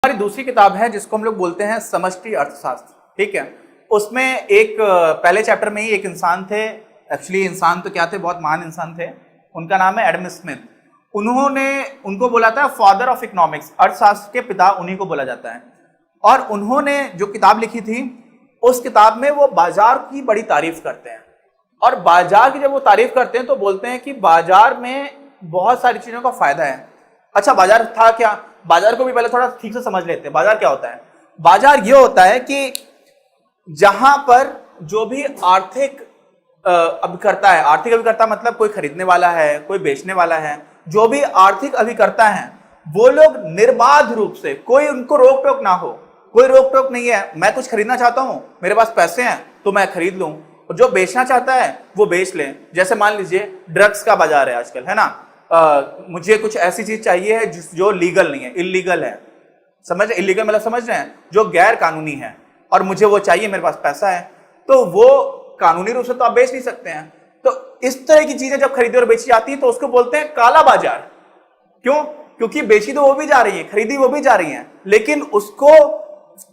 हमारी दूसरी किताब है जिसको हम लोग बोलते हैं समष्टि अर्थशास्त्र। ठीक है, उसमें एक पहले चैप्टर में ही एक इंसान थे, एक्चुअली इंसान तो क्या थे, बहुत महान इंसान थे, उनका नाम है एडम स्मिथ। उनको बोला था फादर ऑफ इकोनॉमिक्स, अर्थशास्त्र के पिता उन्हीं को बोला जाता है। और उन्होंने जो किताब लिखी थी उस किताब में वो बाजार की बड़ी तारीफ करते हैं। और बाजार की जब वो तारीफ करते हैं तो बोलते हैं कि बाजार में बहुत सारी चीजों का फायदा है। अच्छा, बाजार था क्या? बाजार को भी पहले थोड़ा ठीक से समझ लेते हैं। बाजार क्या होता है? बाजार ये होता है कि जहां पर जो भी आर्थिक अभिकर्ता है, आर्थिक अभिकर्ता मतलब कोई खरीदने वाला है, कोई बेचने वाला है, जो भी आर्थिक अभिकर्ता है वो लोग निर्बाध रूप से, कोई उनको रोक टोक ना हो, कोई रोक टोक नहीं है। मैं कुछ खरीदना चाहता हूं, मेरे पास पैसे हैं तो मैं खरीद लूं, और जो बेचना चाहता है वो बेच ले। जैसे मान लीजिए ड्रग्स का बाजार है आजकल, है ना। मुझे कुछ ऐसी चीज चाहिए है जो लीगल नहीं है, इलीगल है, इलीगल मतलब समझ रहे हैं, जो गैर कानूनी है, और मुझे वो चाहिए, मेरे पास पैसा है, तो वो कानूनी रूप से तो आप बेच नहीं सकते हैं। तो इस तरह की चीजें जब खरीदी और बेची जाती है तो उसको बोलते हैं काला बाजार। क्यों? क्योंकि बेची तो वो भी जा रही है, खरीदी वो भी जा रही है, लेकिन उसको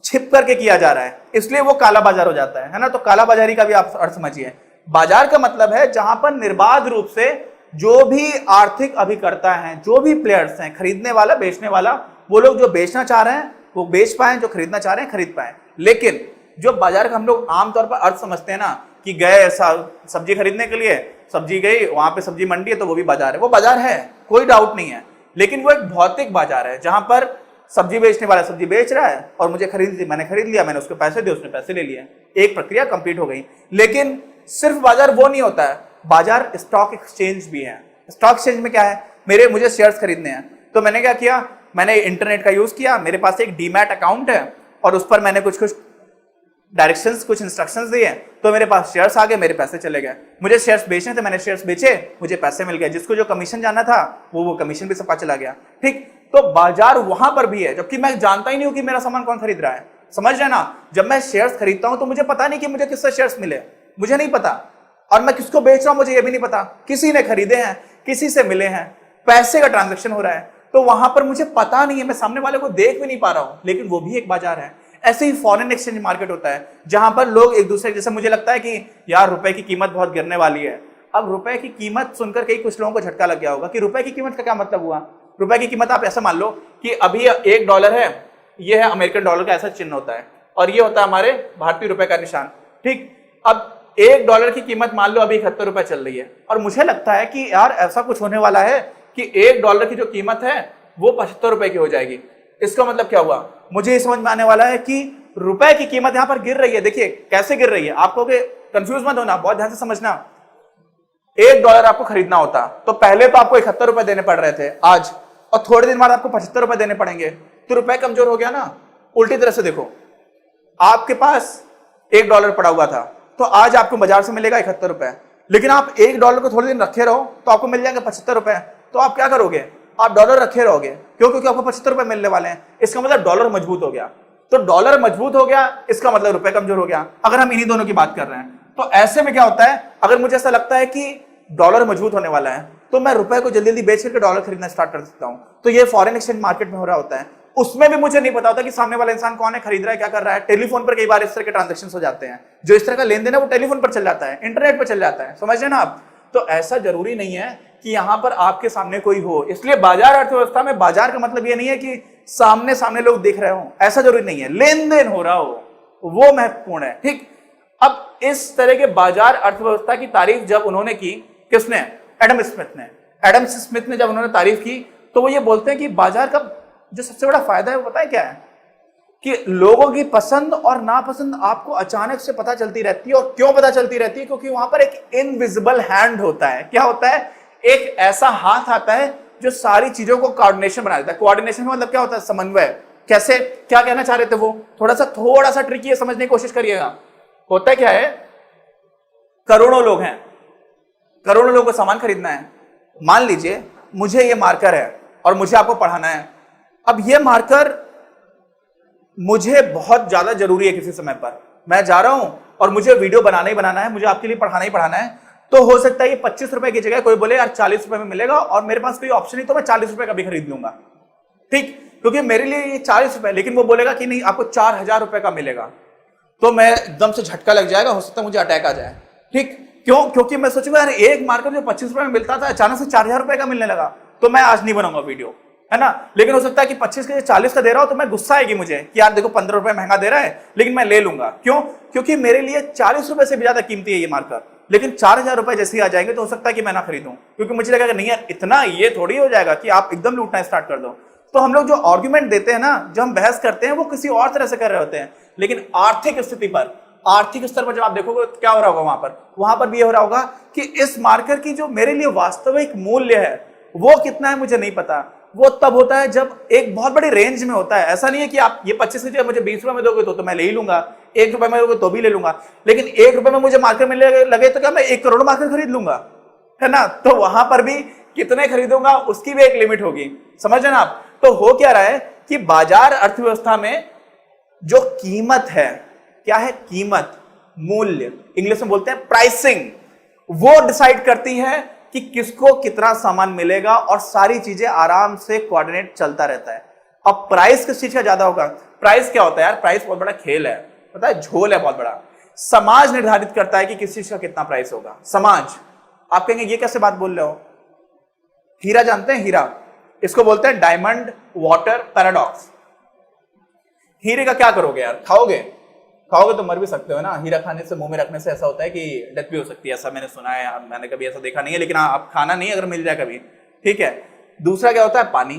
छिप करके किया जा रहा है, इसलिए वो काला बाजार हो जाता है ना। तो काला बाजारी का भी आप अर्थ समझिए। बाजार का मतलब है जहां पर निर्बाध रूप से जो भी आर्थिक अभिकर्ता हैं, जो भी प्लेयर्स हैं, खरीदने वाला बेचने वाला, वो लोग जो बेचना चाह रहे हैं वो बेच पाए, जो खरीदना चाह रहे हैं खरीद पाए। लेकिन जो बाजार का हम लोग आमतौर पर अर्थ समझते हैं ना, कि गए सब्जी खरीदने के लिए, सब्जी गई, वहां पे सब्जी मंडी है तो वो भी बाजार है, वो बाजार है, कोई डाउट नहीं है, लेकिन वो एक भौतिक बाजार है जहां पर सब्जी बेचने वाला सब्जी बेच रहा है और मुझे मैंने खरीद लिया, मैंने उसको पैसे दिए, उसने पैसे ले लिए, एक प्रक्रिया कंप्लीट हो गई। लेकिन सिर्फ बाजार वो नहीं होता है, बाजार स्टॉक एक्सचेंज भी है। स्टॉक एक्सचेंज में क्या है, मुझे शेयर्स खरीदने हैं, तो मैंने क्या किया, मैंने इंटरनेट का यूज किया, मेरे पास एक डीमैट अकाउंट है और उस पर मैंने कुछ डायरेक्शंस, कुछ इंस्ट्रक्शंस दिए, तो मेरे पास शेयर्स आ गए, मेरे पैसे चले गए। मुझे शेयर्स बेचने थे, मैंने शेयर्स बेचे, मुझे पैसे मिल गए, जिसको जो कमीशन जाना था वो कमीशन भी सबका चला गया। ठीक, तो बाजार वहां पर भी है, जबकि मैं जानता ही नहीं हूं कि मेरा सामान कौन खरीद रहा है। समझ रहे ना, जब मैं शेयर्स खरीदता हूं तो मुझे पता नहीं कि मुझे किससे शेयर्स मिले, मुझे नहीं पता, और मैं किसको बेच रहा हूं मुझे ये भी नहीं पता, किसी ने खरीदे हैं, किसी से मिले हैं, पैसे का ट्रांजैक्शन हो रहा है, तो वहां पर मुझे पता नहीं है, मैं सामने वाले को देख भी नहीं पा रहा हूं, लेकिन वो भी एक बाजार है। ऐसे ही फॉरेन एक्सचेंज मार्केट होता है जहां पर लोग एक दूसरे, जैसे मुझे लगता है कि यार रुपए की कीमत बहुत गिरने वाली है, अब रुपए की कीमत सुनकर कई कुछ लोगों को झटका लग गया होगा कि रुपए की कीमत का क्या मतलब हुआ। रुपए की कीमत आप ऐसा मान लो कि अभी $1 है, ये है अमेरिकन डॉलर का ऐसा चिन्ह होता है, और ये होता है हमारे भारतीय रुपए का निशान। ठीक, अब $1 की कीमत मान लो अभी 71 रुपए चल रही है, और मुझे लगता है कि यार ऐसा कुछ होने वाला है कि $1 की जो कीमत है वो 75 रुपए की हो जाएगी। इसका मतलब क्या हुआ, मुझे ये समझ में आने वाला है कि रुपए की कीमत यहां पर गिर रही है। देखिए कैसे गिर रही है, आपको कंफ्यूज मत होना, बहुत ध्यान से समझना। $1 आपको खरीदना होता तो पहले तो आपको 71 रुपए देने पड़ रहे थे आज, और थोड़े दिन बाद आपको 75 रुपए देने पड़ेंगे, तो रुपए कमजोर हो गया ना। उल्टी तरह से देखो, आपके पास $1 पड़ा हुआ था तो आज आपको बाजार से मिलेगा 71 रुपए, लेकिन आप $1 को थोड़े दिन रखे रहो तो आपको मिल जाएंगे 75 रुपए। तो आप क्या करोगे, आप डॉलर रखे रहोगे, क्यों? क्योंकि आपको 75 रुपए मिलने वाले हैं। इसका मतलब डॉलर मजबूत हो गया, तो डॉलर मजबूत हो गया, इसका मतलब रुपए कमजोर हो गया, अगर हम इन्हीं दोनों की बात कर रहे हैं। तो ऐसे में क्या होता है, अगर मुझे ऐसा लगता है कि डॉलर मजबूत होने वाला है तो मैं रुपए को जल्दी जल्दी बेच करके डॉलर खरीदना स्टार्ट कर सकता हूं। तो ये फॉरेन एक्सचेंज मार्केट में हो रहा होता है। उसमें भी मुझे नहीं पता होता कि सामने वाला इंसान कौन है, खरीद रहा है, क्या कर रहा है। टेलीफोन पर कई बार इस तरह के ट्रांजेक्शन हो जाते हैं, जो इस तरह का लेन देन है वो टेलीफोन पर चल जाता है, इंटरनेट पर चल जाता है, समझ रहे ना आप। तो ऐसा जरूरी नहीं है कि यहां पर आपके सामने कोई हो। इसलिए बाजार अर्थव्यवस्था में बाजार का मतलब ये नहीं है कि सामने सामने लोग दिख रहे हो, ऐसा जरूरी नहीं है, लेन देन हो रहा हो वो महत्वपूर्ण है। ठीक, अब इस तरह के बाजार अर्थव्यवस्था की तारीफ जब उन्होंने की, किसने, एडम स्मिथ ने जब उन्होंने तारीफ की, तो वो ये बोलते हैं कि बाजार का जो सबसे बड़ा फायदा है वो पता है क्या है, कि लोगों की पसंद और नापसंद आपको अचानक से पता चलती रहती है। और क्यों पता चलती रहती है, क्योंकि वहां पर एक इनविजिबल हैंड होता है। क्या होता है, एक ऐसा हाथ आता है जो सारी चीजों को कोऑर्डिनेशन बना देता है। कोऑर्डिनेशन का मतलब क्या होता है, समन्वय। कैसे, क्या कहना चाह रहे थे वो, थोड़ा सा ट्रिकी है, समझने की कोशिश करिएगा। होता क्या है, करोड़ों लोग हैं, करोड़ों लोगों को सामान खरीदना है। मान लीजिए मुझे ये मार्कर है और मुझे आपको पढ़ाना है। अब ये मार्कर मुझे बहुत ज्यादा जरूरी है, किसी समय पर मैं जा रहा हूं और मुझे वीडियो बनाना ही बनाना है, मुझे आपके लिए पढ़ाना ही पढ़ाना है, तो हो सकता है ये 25 रुपए की जगह कोई बोले यार 40 रुपए में मिलेगा, और मेरे पास कोई ऑप्शन नहीं तो मैं 40 रुपए का भी खरीद लूंगा। ठीक, क्योंकि मेरे लिए ये 40 रुपए, लेकिन वो बोलेगा कि नहीं आपको 4000 रुपए का मिलेगा, तो मैं एकदम से झटका लग जाएगा, हो सकता है मुझे अटैक आ जाए। ठीक क्यों? क्योंकि मैं सोचूंगा यार एक मार्कर जो 25 रुपए में मिलता था अचानक से 4000 रुपए का मिलने लगा, तो मैं आज नहीं बनाऊंगा वीडियो, है ना। लेकिन हो सकता है कि 25 के 40 का दे रहा हो तो मैं गुस्सा आएगी मुझे कि यार देखो 15 रुपए महंगा दे रहा है, लेकिन मैं ले लूंगा। क्यों? क्योंकि मेरे लिए 40 रुपए से भी ज्यादा कीमती है ये मार्कर। लेकिन 4000 रुपए जैसे ही आ जाएंगे तो हो सकता है कि मैं ना खरीदूं, क्योंकि मुझे लगेगा नहीं यार इतना ये थोड़ी हो जाएगा कि आप एकदम लूटना स्टार्ट कर दो। तो हम लोग जो आर्ग्यूमेंट देते हैं ना, जो हम बहस करते हैं, वो किसी और तरह से कर रहे होते हैं। लेकिन आर्थिक स्थिति पर, आर्थिक स्तर पर जब आप देखोगे तो क्या हो रहा होगा, वहां पर भी ये हो रहा होगा कि इस मार्कर की जो मेरे लिए वास्तविक मूल्य है वो कितना है मुझे नहीं पता। वो तब होता है जब एक बहुत बड़ी रेंज में होता है। ऐसा नहीं है कि आप ये 25 की जगह मुझे 20 रुपए में दोगे तो मैं ले ही लूंगा, 1 रुपए में दोगे तो भी ले लूंगा। लेकिन 1 रुपए में मुझे मार्कर मिलने लगे तो क्या मैं 1 करोड़ मार्कर खरीद लूंगा, है ना। तो वहां पर भी कितने खरीदूंगा उसकी भी एक लिमिट होगी, समझ रहे ना आप। तो हो क्या रहा है कि बाजार अर्थव्यवस्था में जो कीमत है, क्या है कीमत, मूल्य, इंग्लिश में बोलते हैं प्राइसिंग, वो डिसाइड करती है कि किसको कितना सामान मिलेगा, और सारी चीजें आराम से कोऑर्डिनेट चलता रहता है। अब प्राइस किस चीज का ज्यादा होगा? प्राइस क्या होता है यार? प्राइस बहुत बड़ा खेल है, पता है, झोल है बहुत बड़ा। समाज निर्धारित करता है कि किस चीज का कितना प्राइस होगा। समाज। आप कहेंगे ये कैसे बात बोल रहे हो? हीरा जानते हैं? हीरा, इसको बोलते हैं डायमंड वाटर पैराडॉक्स। हीरे का क्या करोगे यार? खाओगे? खाओगे तो मर भी सकते हो ना। हीरा खाने से, मुंह में रखने से ऐसा होता है कि डेथ भी हो सकती है, ऐसा मैंने सुना है। मैंने कभी ऐसा देखा नहीं है, लेकिन आप खाना नहीं अगर मिल जाए कभी, ठीक है। दूसरा क्या होता है? पानी।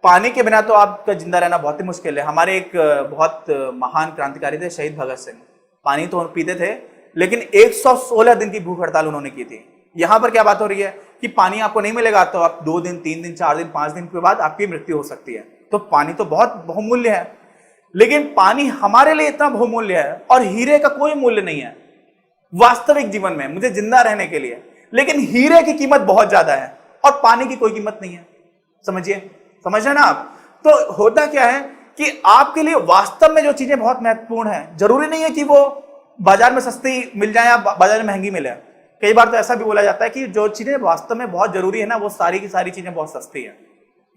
पानी के बिना तो आपका जिंदा रहना बहुत ही मुश्किल है। हमारे एक बहुत महान क्रांतिकारी थे शहीद भगत सिंह, पानी तो पीते थे, लेकिन 116 दिन की भूख हड़ताल उन्होंने की थी। यहां पर क्या बात हो रही है कि पानी आपको नहीं मिलेगा तो आप 2 दिन, 3 दिन, 4 दिन, 5 दिन के बाद आपकी मृत्यु हो सकती है। तो पानी तो बहुत बहुमूल्य है, लेकिन पानी हमारे लिए इतना बहुमूल्य है और हीरे का कोई मूल्य नहीं है वास्तविक जीवन में मुझे जिंदा रहने के लिए। लेकिन हीरे की कीमत बहुत ज्यादा है और पानी की कोई कीमत नहीं है। समझिए, समझ रहे ना आप। तो होता क्या है कि आपके लिए वास्तव में जो चीजें बहुत महत्वपूर्ण है, जरूरी नहीं है कि वो बाजार में सस्ती मिल जाए या बाजार में महंगी मिले। कई बार तो ऐसा भी बोला जाता है कि जो चीजें वास्तव में बहुत जरूरी है ना, वो सारी की सारी चीजें बहुत सस्ती है।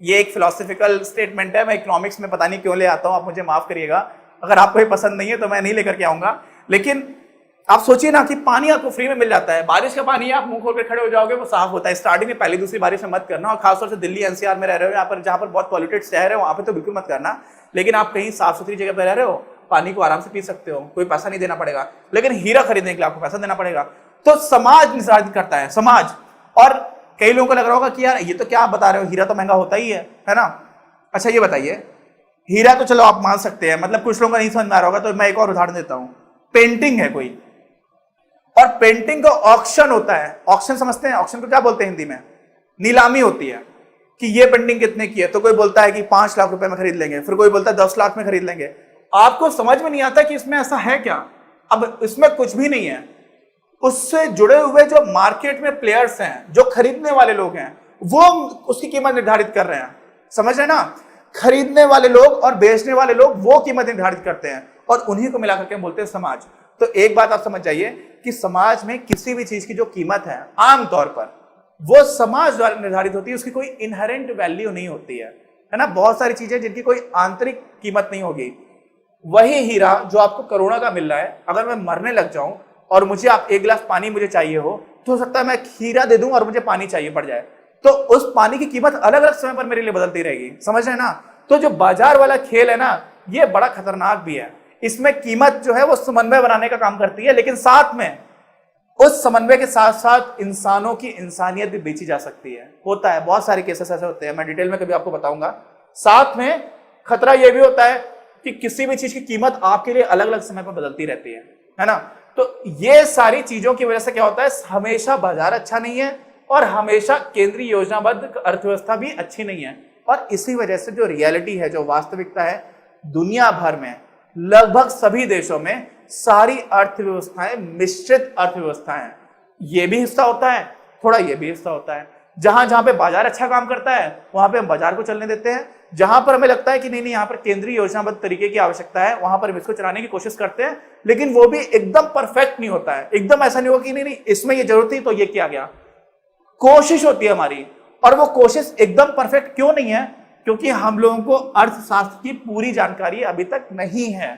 ये एक फिलोसफिकल स्टेटमेंट है, मैं इकोनॉमिक्स में पता नहीं क्यों ले आता हूं, आप मुझे माफ करिएगा। अगर आपको ये पसंद नहीं है तो मैं नहीं लेकर के आऊंगा। लेकिन आप सोचिए ना कि पानी आपको फ्री में मिल जाता है। बारिश का पानी आप मुंह खोल कर खड़े हो जाओगे, वो साफ होता है। स्टार्टिंग में पहली दूसरी बारिश में मत करना, और खासतौर से दिल्ली एनसीआर में रह रहे हो, यहाँ पर जहां पर बहुत पॉल्यूटेड शहर है, वहां पर तो बिल्कुल मत करना। लेकिन आप कहीं साफ सुथरी जगह पर रह रहे हो, पानी को आराम से पी सकते हो, कोई पैसा नहीं देना पड़ेगा। लेकिन हीरा खरीदने के लिए आपको पैसा देना पड़ेगा। तो समाज निर्धारित करता है, समाज। और कई लोगों को लग रहा होगा कि यार ये तो क्या आप बता रहे हो, हीरा तो महंगा होता ही है ना। अच्छा ये बताइए, हीरा तो चलो आप मान सकते हैं, मतलब कुछ लोगों को नहीं समझ में आ रहा होगा, तो मैं एक और उदाहरण देता हूं। पेंटिंग है कोई, और पेंटिंग का ऑक्शन होता है। ऑक्शन समझते हैं? ऑक्शन को क्या बोलते हैं हिंदी में? नीलामी होती है कि ये पेंटिंग कितने की है, तो कोई बोलता है कि 5 लाख रुपए में खरीद लेंगे, फिर कोई बोलता है 10 लाख में खरीद लेंगे। आपको समझ में नहीं आता कि इसमें ऐसा है क्या। अब इसमें कुछ भी नहीं है। उससे जुड़े हुए जो मार्केट में प्लेयर्स हैं, जो खरीदने वाले लोग हैं, वो उसकी कीमत निर्धारित कर रहे हैं। समझ रहे ना? खरीदने वाले लोग और बेचने वाले लोग वो कीमत निर्धारित करते हैं, और उन्हीं को मिलाकर के बोलते हैं समाज। तो एक बात आप समझ जाइए कि समाज में किसी भी चीज की जो कीमत है आमतौर पर वो समाज द्वारा निर्धारित होती है। उसकी कोई इनहेरेंट वैल्यू नहीं होती है ना। बहुत सारी चीजें जिनकी कोई आंतरिक कीमत नहीं होगी। वही हीरा जो आपको करोड़ों का मिल रहा है, अगर मैं मरने लग जाऊं और मुझे आप 1 गिलास पानी मुझे चाहिए हो, तो हो सकता है मैं हीरा दे दूं और मुझे पानी चाहिए पड़ जाए। तो उस पानी की कीमत अलग अलग समय पर मेरे लिए बदलती रहेगी। समझ रहे हैं ना? तो जो बाजार वाला खेल है ना, ये बड़ा खतरनाक भी है। इसमें कीमत जो है वो समन्वय बनाने का काम करती है, लेकिन साथ में उस समन्वय के साथ साथ इंसानों की इंसानियत भी बेची जा सकती है। होता है, बहुत सारे केसेस ऐसे होते हैं, मैं डिटेल में कभी आपको बताऊंगा। साथ में खतरा यह भी होता है कि किसी भी चीज की कीमत आपके लिए अलग अलग समय पर बदलती रहती है ना। तो ये सारी चीजों की वजह से क्या होता है, हमेशा बाजार अच्छा नहीं है और हमेशा केंद्रीय योजनाबद्ध अर्थव्यवस्था भी अच्छी नहीं है। और इसी वजह से जो रियलिटी है, जो वास्तविकता है, दुनिया भर में लगभग सभी देशों में सारी अर्थव्यवस्थाएं मिश्रित अर्थव्यवस्थाएं हैं। ये भी हिस्सा होता है, थोड़ा ये भी हिस्सा होता है। जहां जहां पे बाजार अच्छा काम करता है वहां पे हम बाजार को चलने देते हैं। जहां पर हमें लगता है कि नहीं नहीं यहाँ पर केंद्रीय योजनाबद्ध तरीके की आवश्यकता है, वहां पर हम इसको चलाने की कोशिश करते हैं। लेकिन वो भी एकदम परफेक्ट नहीं होता है। एकदम ऐसा नहीं होगा कि नहीं नहीं इसमें ये जरूरत थी तो ये किया गया। कोशिश होती है हमारी, और वो कोशिश एकदम परफेक्ट क्यों नहीं है? क्योंकि हम लोगों को अर्थशास्त्र की पूरी जानकारी अभी तक नहीं है।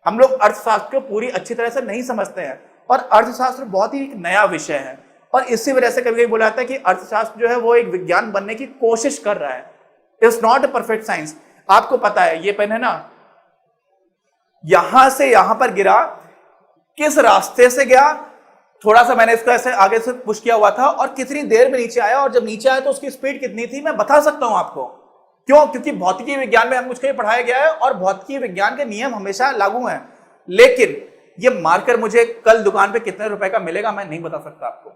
हम लोग अर्थशास्त्र को पूरी अच्छी तरह से नहीं समझते हैं और अर्थशास्त्र बहुत ही नया विषय है और इसी वजह से कभी कभी बोला जाता है कि अर्थशास्त्र जो है वो एक विज्ञान बनने की कोशिश कर रहा है। It's not a perfect science. आपको पता है ये पेन है ना, यहां से यहां पर गिरा, किस रास्ते से गया, थोड़ा सा मैंने इसको ऐसे आगे से पुश किया हुआ था और कितनी देर में नीचे आया, और जब नीचे आया तो उसकी स्पीड कितनी थी मैं बता सकता हूं आपको। क्यों? क्योंकि भौतिकी विज्ञान में हम मुझको ये पढ़ाया गया है और भौतिकी विज्ञान के नियम हमेशा लागू हैं। लेकिन ये मार्कर मुझे कल दुकान पे कितने रुपए का मिलेगा मैं नहीं बता सकता आपको।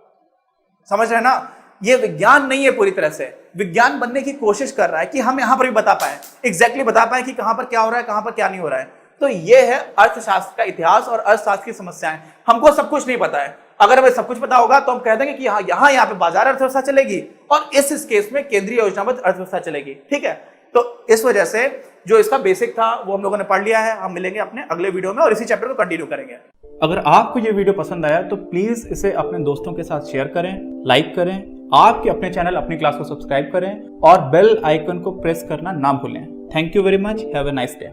समझ रहे ना? ये विज्ञान नहीं है पूरी तरह से। विज्ञान बनने की कोशिश कर रहा है कि हम यहां पर भी बता पाए, एग्जैक्टली बता पाए कि कहां पर क्या हो रहा है, कहां पर क्या नहीं हो रहा है। तो ये है अर्थशास्त्र का इतिहास और अर्थशास्त्र की समस्याएं। हमको सब कुछ नहीं पता है। अगर हमें सब कुछ पता होगा तो हम कह देंगे कि यहाँ पे बाजार अर्थव्यवस्था चलेगी और इस केस में केंद्रीय योजनाबद्ध अर्थव्यवस्था चलेगी। ठीक है, तो इस वजह से जो इसका बेसिक था वो हम लोगों ने पढ़ लिया है। हम मिलेंगे अपने अगले वीडियो में और इसी चैप्टर को कंटिन्यू करेंगे। अगर आपको ये वीडियो पसंद आया तो प्लीज इसे अपने दोस्तों के साथ शेयर करें, लाइक करें, आपके अपने चैनल अपनी क्लास को सब्सक्राइब करें और बेल आइकन को प्रेस करना ना भूलें। Thank you very much, have a nice day.